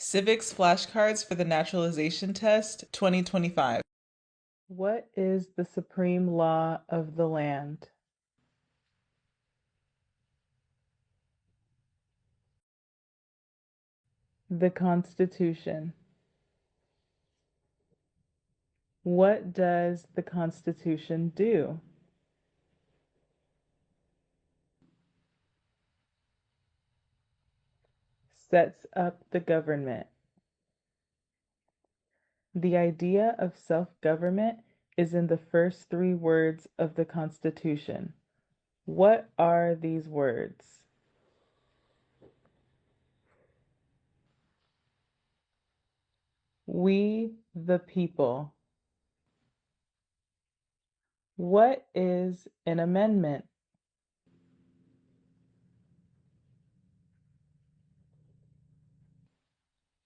Civics flashcards for the naturalization test 2025. What is the supreme law of the land? The Constitution. What does the Constitution do? Sets up the government. The idea of self-government is in the first three words of the Constitution. What are these words? We, the people. What is an amendment?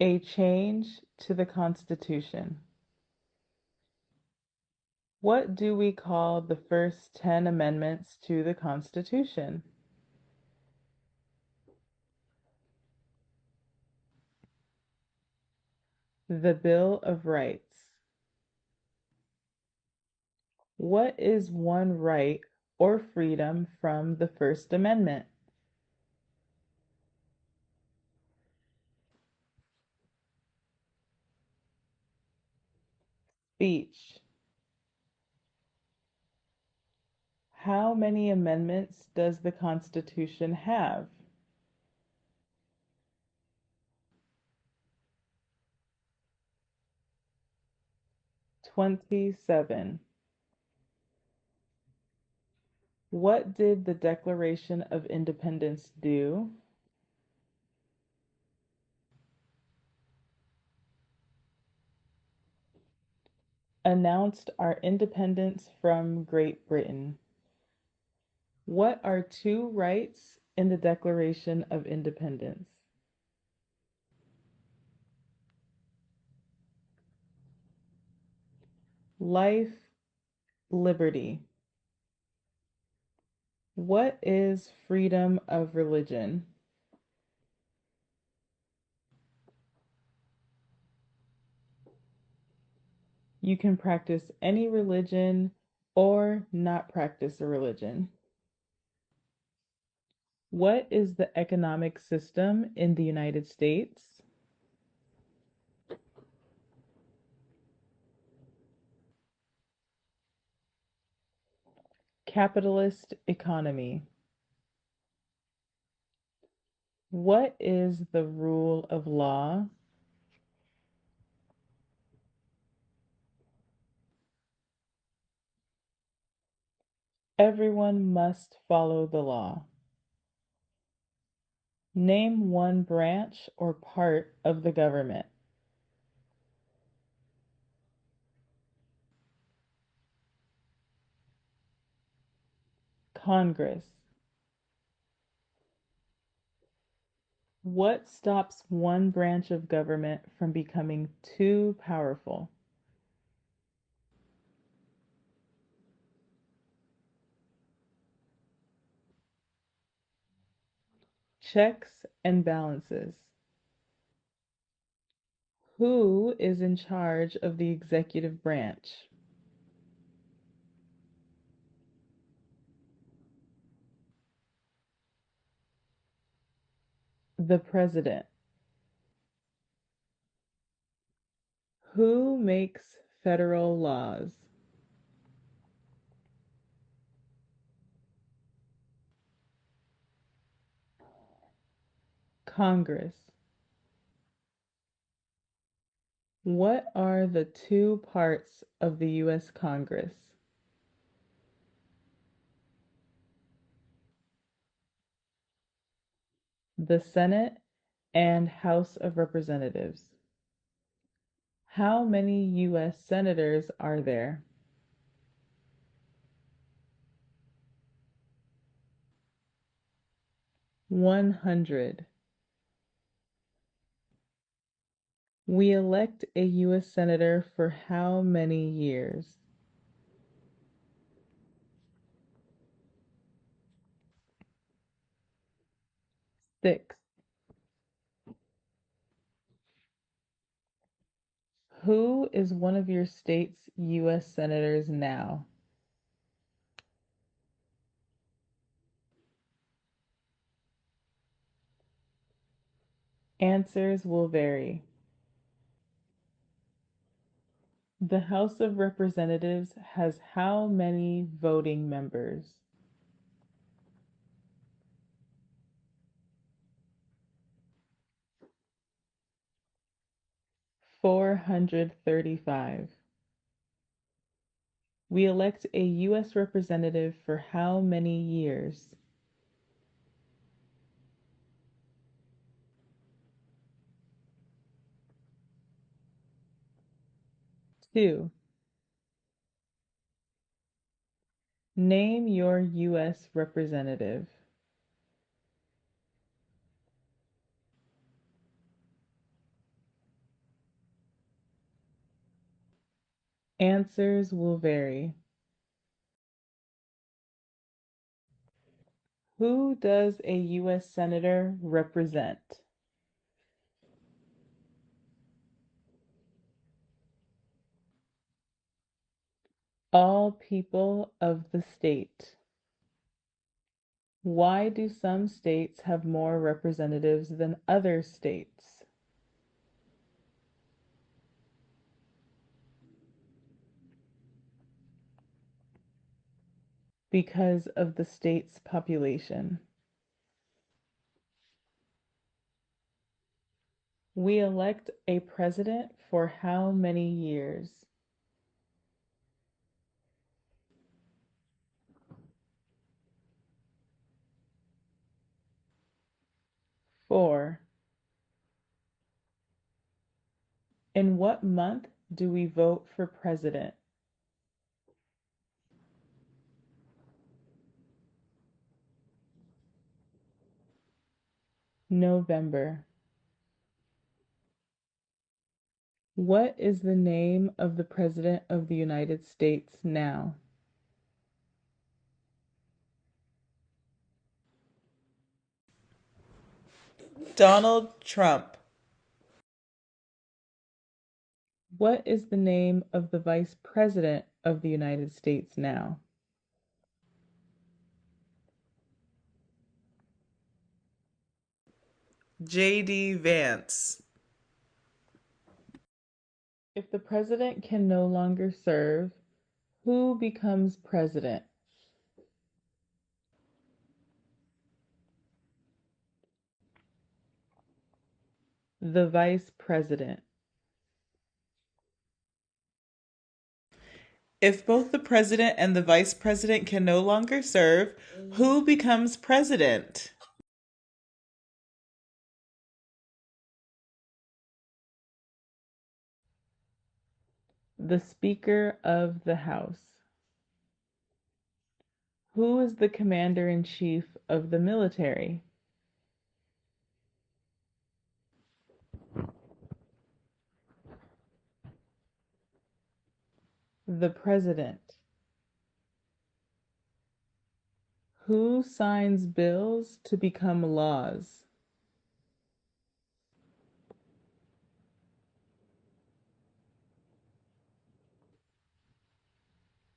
A change to the Constitution. What do we call the first 10 amendments to the Constitution? The Bill of Rights. What is one right or freedom from the First Amendment? Speech. How many amendments does the Constitution have? 27. What did the Declaration of Independence do? Announced our independence from Great Britain. What are two rights in the Declaration of Independence? Life, liberty. What is freedom of religion? You can practice any religion or not practice a religion. What is the economic system in the United States? Capitalist economy. What is the rule of law? Everyone must follow the law. Name one branch or part of the government. Congress. What stops one branch of government from becoming too powerful? Checks and balances. Who is in charge of the executive branch? The president. Who makes federal laws? Congress. What are the two parts of the U.S. Congress? The Senate and House of Representatives. How many U.S. senators are there? 100. We elect a U.S. senator for how many years? 6. Who is one of your state's U.S. senators now? Answers will vary. The House of Representatives has how many voting members? 435. We elect a U.S. representative for how many years? 2. Name your U.S. representative. Answers will vary. Who does a U.S. senator represent? All people of the state. Why do some states have more representatives than other states? Because of the state's population. We elect a president for how many years? 4. In what month do we vote for president? November. What is the name of the President of the United States now? Donald Trump. What is the name of the Vice President of the United States now? J.D. Vance. If the president can no longer serve, who becomes president? The vice president. If both the president and the vice president can no longer serve, who becomes president? The Speaker of the House. Who is the commander in chief of the military? The president. Who signs bills to become laws?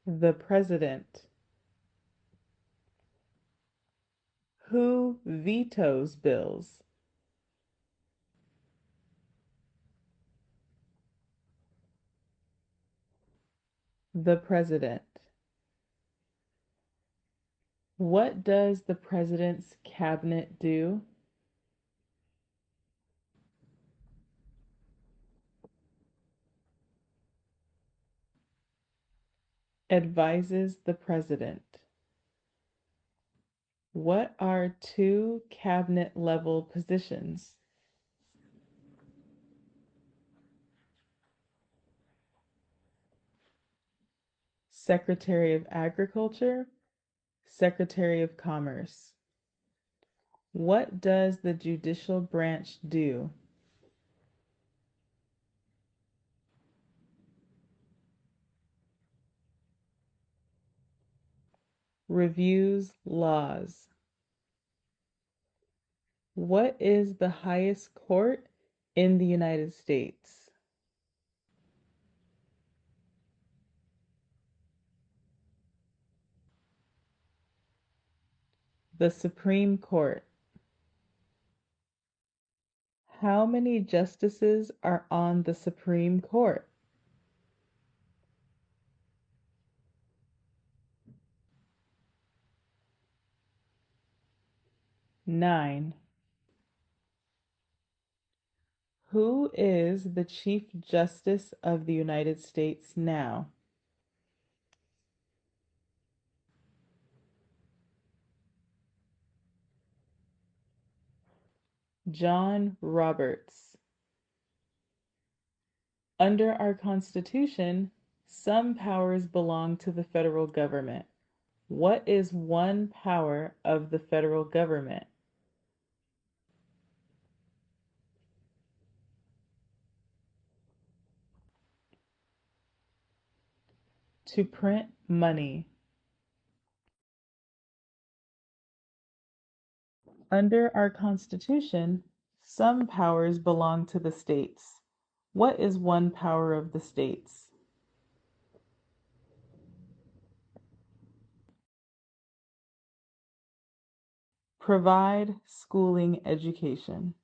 The president. Who vetoes bills? The president. What does the president's cabinet do? Advises the president. What are two cabinet level positions? Secretary of Agriculture, Secretary of Commerce. What does the judicial branch do? Reviews laws. What is the highest court in the United States? The Supreme Court. How many justices are on the Supreme Court? 9. Who is the Chief Justice of the United States now? John Roberts. Under our Constitution, some powers belong to the federal government. What is one power of the federal government? To print money. Under our Constitution, some powers belong to the states. What is one power of the states? Provide schooling education.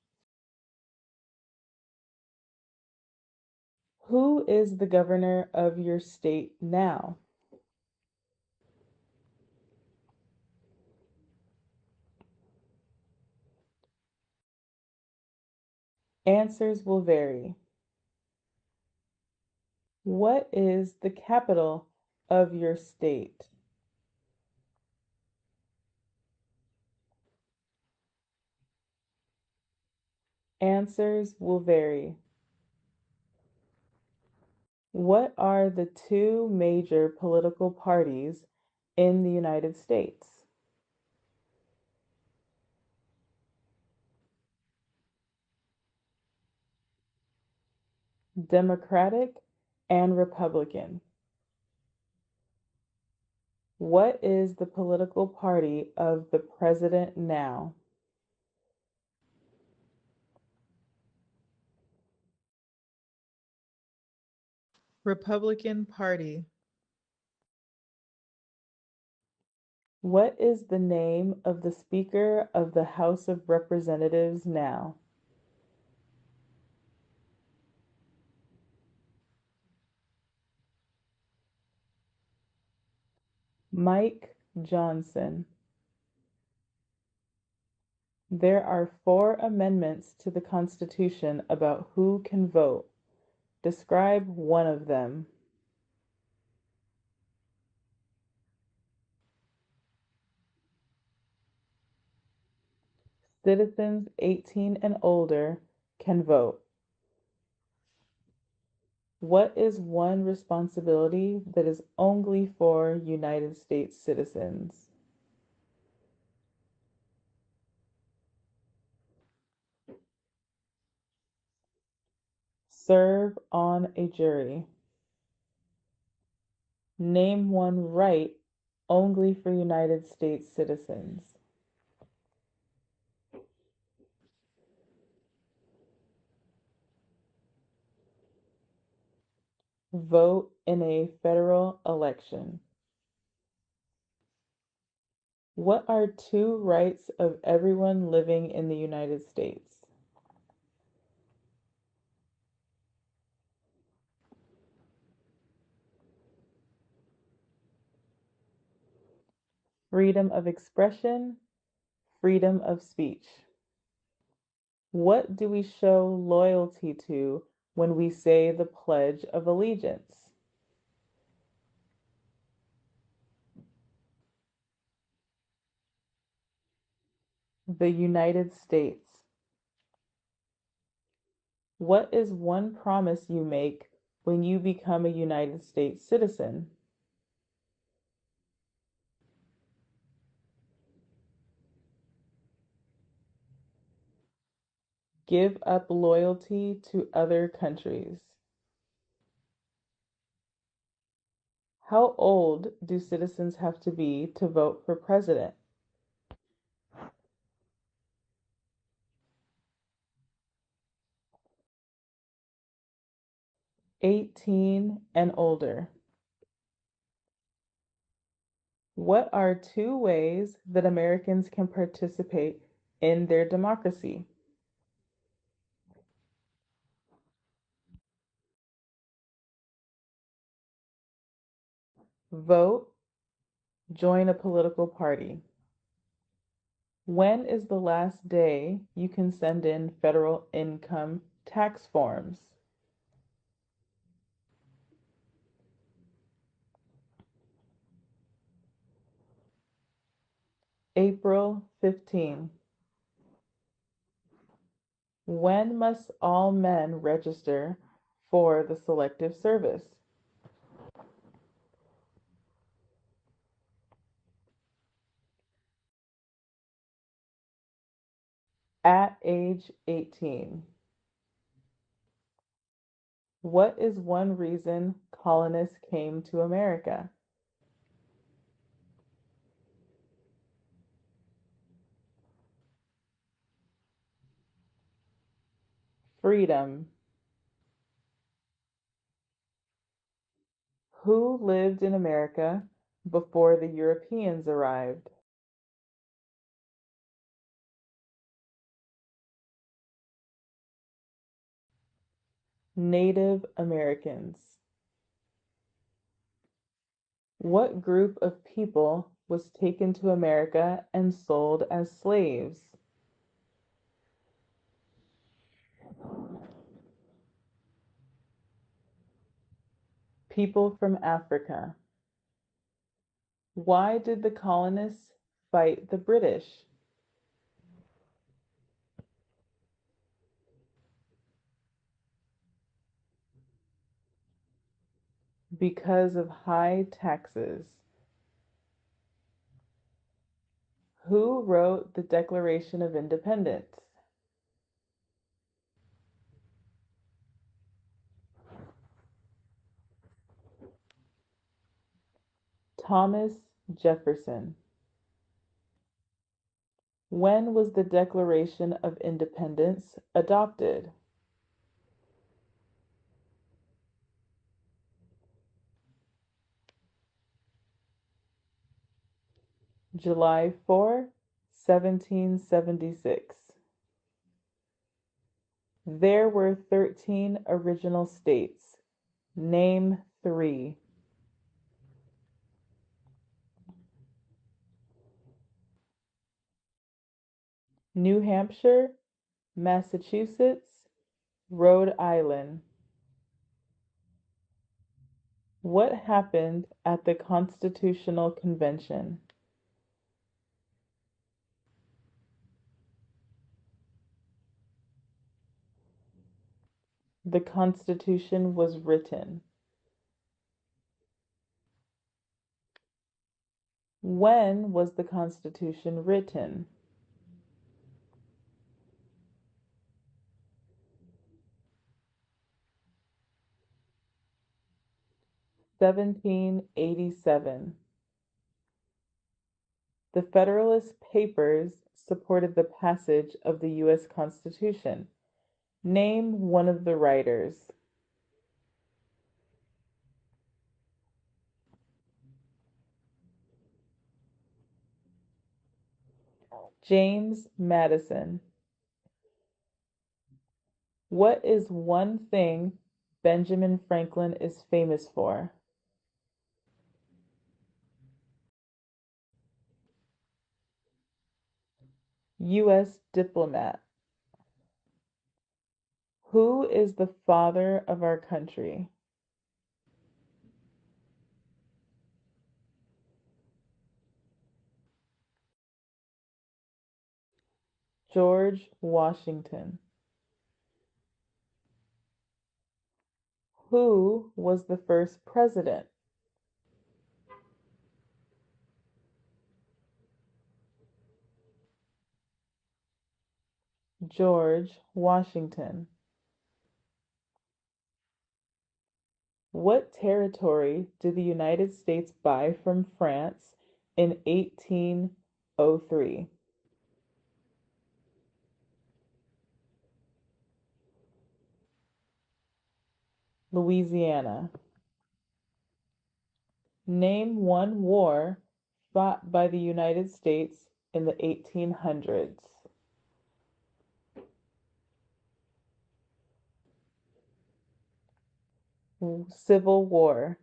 Who is the governor of your state now? Answers will vary. What is the capital of your state? Answers will vary. What are the two major political parties in the United States? Democratic and Republican. What is the political party of the president now? Republican Party. What is the name of the Speaker of the House of Representatives now? Mike Johnson. There are 4 amendments to the Constitution about who can vote. Describe one of them. Citizens 18 and older can vote. What is one responsibility that is only for United States citizens? Serve on a jury. Name one right only for United States citizens. Vote in a federal election. What are 2 rights of everyone living in the United States? Freedom of expression, freedom of speech. What do we show loyalty to when we say the Pledge of Allegiance? The United States. What is one promise you make when you become a United States citizen? Give up loyalty to other countries. How old do citizens have to be to vote for president? 18 and older. What are two ways that Americans can participate in their democracy? Vote, join a political party. When is the last day you can send in federal income tax forms? April 15. When must all men register for the Selective Service? At age 18. What is one reason colonists came to America? Freedom. Who lived in America before the Europeans arrived? Native Americans. What group of people was taken to America and sold as slaves? People from Africa. Why did the colonists fight the British? Because of high taxes. Who wrote the Declaration of Independence? Thomas Jefferson. When was the Declaration of Independence adopted? July 4, 1776. There were 13 original states. Name three. New Hampshire, Massachusetts, Rhode Island. What happened at the Constitutional Convention? The Constitution was written. When was the Constitution written? 1787. The Federalist Papers supported the passage of the U.S. Constitution. Name one of the writers. James Madison. What is one thing Benjamin Franklin is famous for? U.S. diplomat. Who is the father of our country? George Washington. Who was the first president? George Washington. What territory did the United States buy from France in 1803? Louisiana. Name one war fought by the United States in the 1800s. Civil War.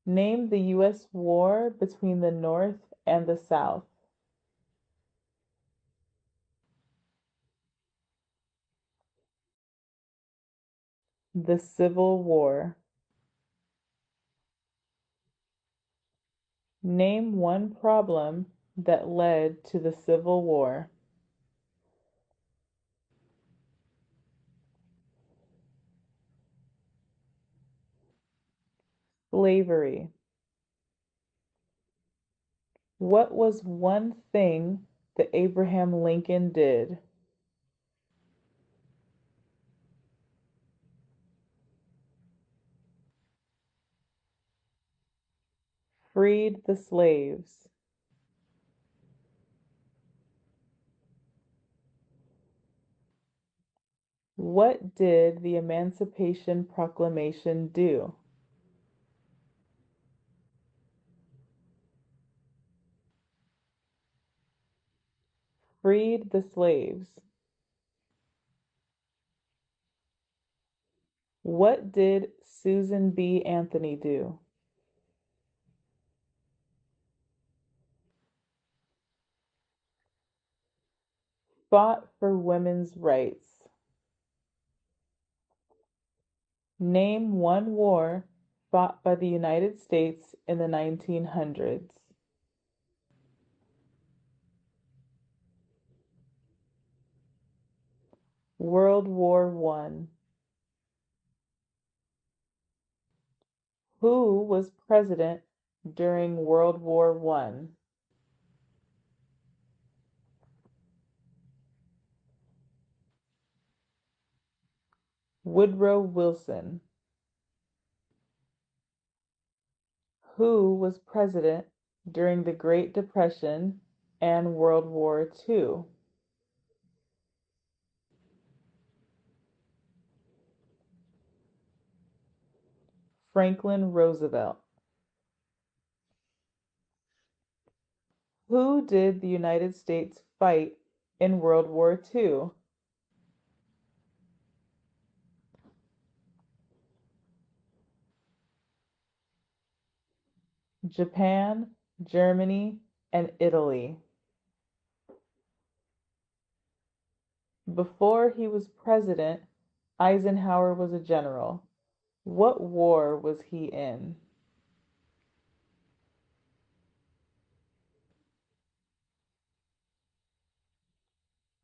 Name the U.S. war between the North and the South. The Civil War. Name one problem that led to the Civil War. Slavery. What was one thing that Abraham Lincoln did? Freed the slaves. What did the Emancipation Proclamation do? Freed the slaves. What did Susan B. Anthony do? Fought for women's rights. Name one war fought by the United States in the 1900s. World War I. Who was president during World War I? Woodrow Wilson. Who was president during the Great Depression and World War II? Franklin Roosevelt. Who did the United States fight in World War II? Japan, Germany, and Italy. Before he was president, Eisenhower was a general. What war was he in?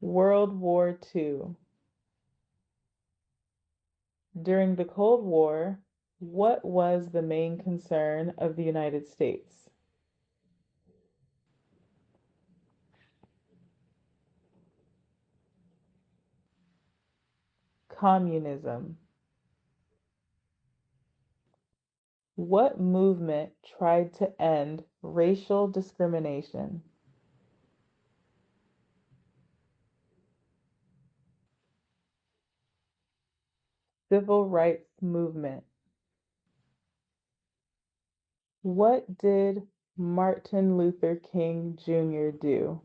World War II. During the Cold War, what was the main concern of the United States? Communism. What movement tried to end racial discrimination? Civil rights movement. What did Martin Luther King Jr. do?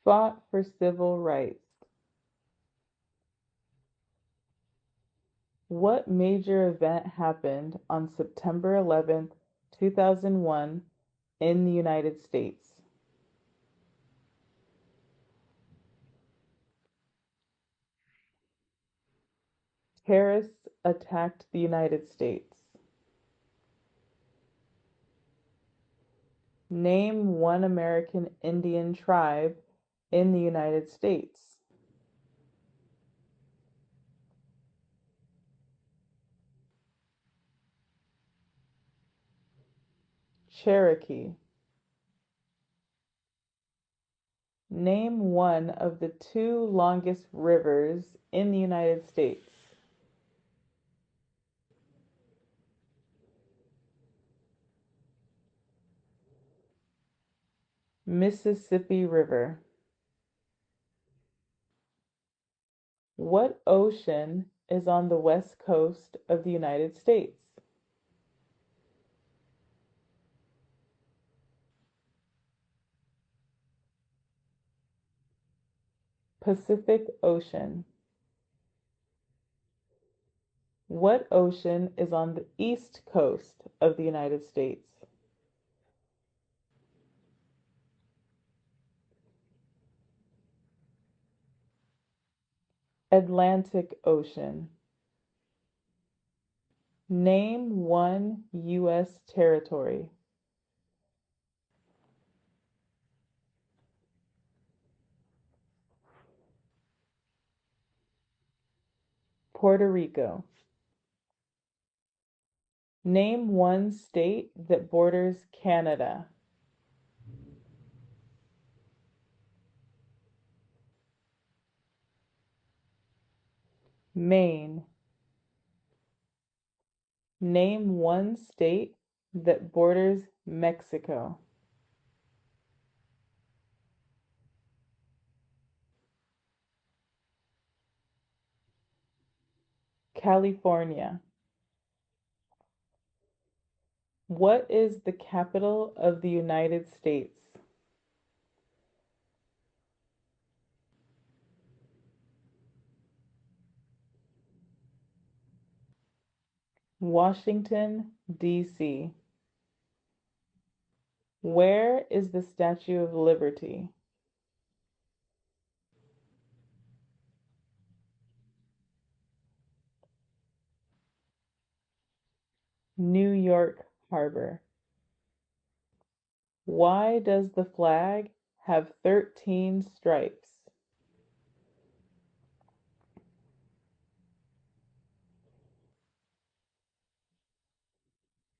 Fought for civil rights. What major event happened on September 11th, 2001 in the United States? Terrorists attacked the United States. Name one American Indian tribe in the United States. Cherokee. Name one of the two longest rivers in the United States. Mississippi River. What ocean is on the west coast of the United States? Pacific Ocean. What ocean is on the east coast of the United States? Atlantic Ocean. Name one U.S. territory. Puerto Rico. Name one state that borders Canada. Maine. Name one state that borders Mexico. California. What is the capital of the United States? Washington, D.C. Where is the Statue of Liberty? New York Harbor. Why does the flag have 13 stripes?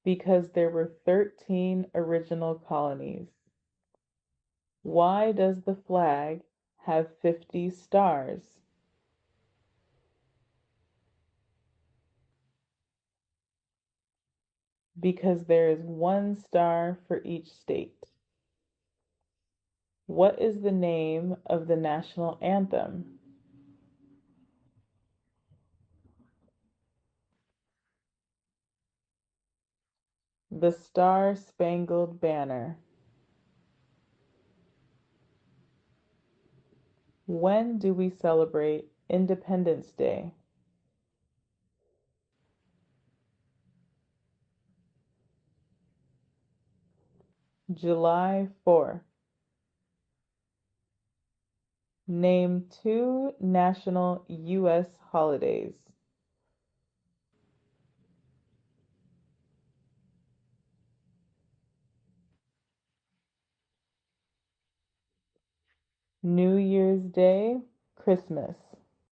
Because there were 13 original colonies. Why does the flag have 50 stars? Because there is one star for each state. What is the name of the national anthem? The Star Spangled Banner. When do we celebrate Independence Day? July 4th. Name two national U.S. holidays. New Year's Day, Christmas.